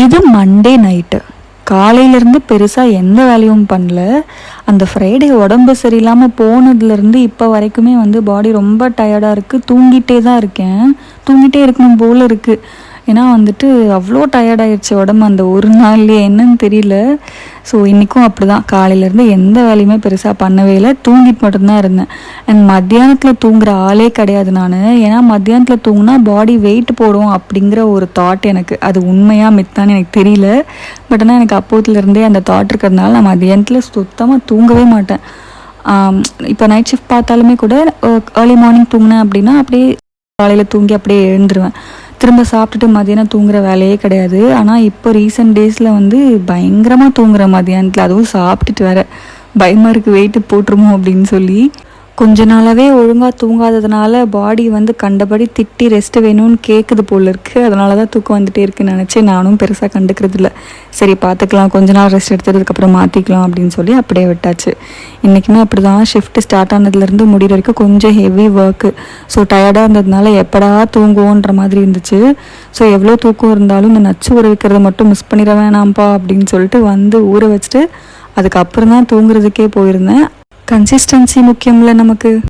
இது Monday night. காலையிலேருந்து பெருசாக எந்த வேலையும் பண்ணல. அந்த ஃப்ரைடே உடம்பு சரியில்லாமல் போனதுலேருந்து இப்போ வரைக்குமே வந்து பாடி ரொம்ப டயர்டாக இருக்குது. தூங்கிட்டே தான் இருக்கேன். தூங்கிட்டே இருக்கணும் போல் இருக்குது. ஏன்னா வந்துட்டு அவ்வளோ டயர்டாயிடுச்சு உடம்பு அந்த ஒரு நாள்லேயே, என்னன்னு தெரியல. ஸோ இன்றைக்கும் அப்படி தான். காலையிலேருந்து எந்த வேலையுமே பெருசாக பண்ணவே இல்லை, தூங்கிட்டு மட்டும்தான் இருந்தேன். அண்ட் மத்தியானத்தில் தூங்குற ஆளே கிடையாது நான். ஏன்னா மத்தியானத்தில் தூங்கினா பாடி வெயிட் போடும் அப்படிங்கிற ஒரு தாட் எனக்கு. அது உண்மையாக மித்தான்னு எனக்கு தெரியல. பட் ஆனால் எனக்கு அப்போதுலேருந்தே அந்த தாட் இருக்கிறதுனால நான் மத்தியானத்தில் சுத்தமாக தூங்கவே மாட்டேன். இப்போ நைட் ஷிஃப்ட் பார்த்தாலுமே கூட ஏர்லி மார்னிங் தூங்கினேன் அப்படின்னா அப்படியே காலையில் தூங்கி அப்படியே எழுந்துருவேன். திரும்ப சாப்பிட்டுட்டு மதியானம் தூங்குற வேலையே கிடையாது. ஆனால் இப்போ ரீசெண்ட் டேஸில் வந்து பயங்கரமாக தூங்குறேன் மதியானத்தில். அதுவும் சாப்பிட்டுட்டு வேற பயமாக இருக்குது வெயிட்டு போட்டுருமோ அப்படின்னு சொல்லி. கொஞ்ச நாளாகவே ஒழுங்காக தூங்காததுனால பாடி வந்து கண்டபடி திட்டி ரெஸ்ட்டு வேணும்னு கேட்குது போல் இருக்குது. அதனால தான் தூக்கம் வந்துகிட்டே இருக்குன்னு நினச்சேன். நானும் பெருசாக கண்டுக்கிறது இல்லை. சரி பார்த்துக்கலாம், கொஞ்ச நாள் ரெஸ்ட் எடுத்ததுக்கப்புறம் மாற்றிக்கலாம் அப்படின்னு சொல்லி அப்படியே விட்டாச்சு. இன்றைக்குமே அப்படி தான். ஷிஃப்ட் ஸ்டார்ட் ஆனதுலேருந்து முடிகிற வரைக்கும் கொஞ்சம் ஹெவி ஒர்க்கு. ஸோ டயர்டாக இருந்ததுனால எப்படா தூங்குவோன்ற மாதிரி இருந்துச்சு. ஸோ எவ்வளோ தூக்கம் இருந்தாலும் இந்த நச்சு ஊற வைக்கிறத மட்டும் மிஸ் பண்ணிட வேணாம்ப்பா அப்படின்னு சொல்லிட்டு வந்து ஊற வச்சுட்டு அதுக்கப்புறம் தான் தூங்குறதுக்கே போயிருந்தேன். கன்சிஸ்டன்சி முக்கியம்ல நமக்கு.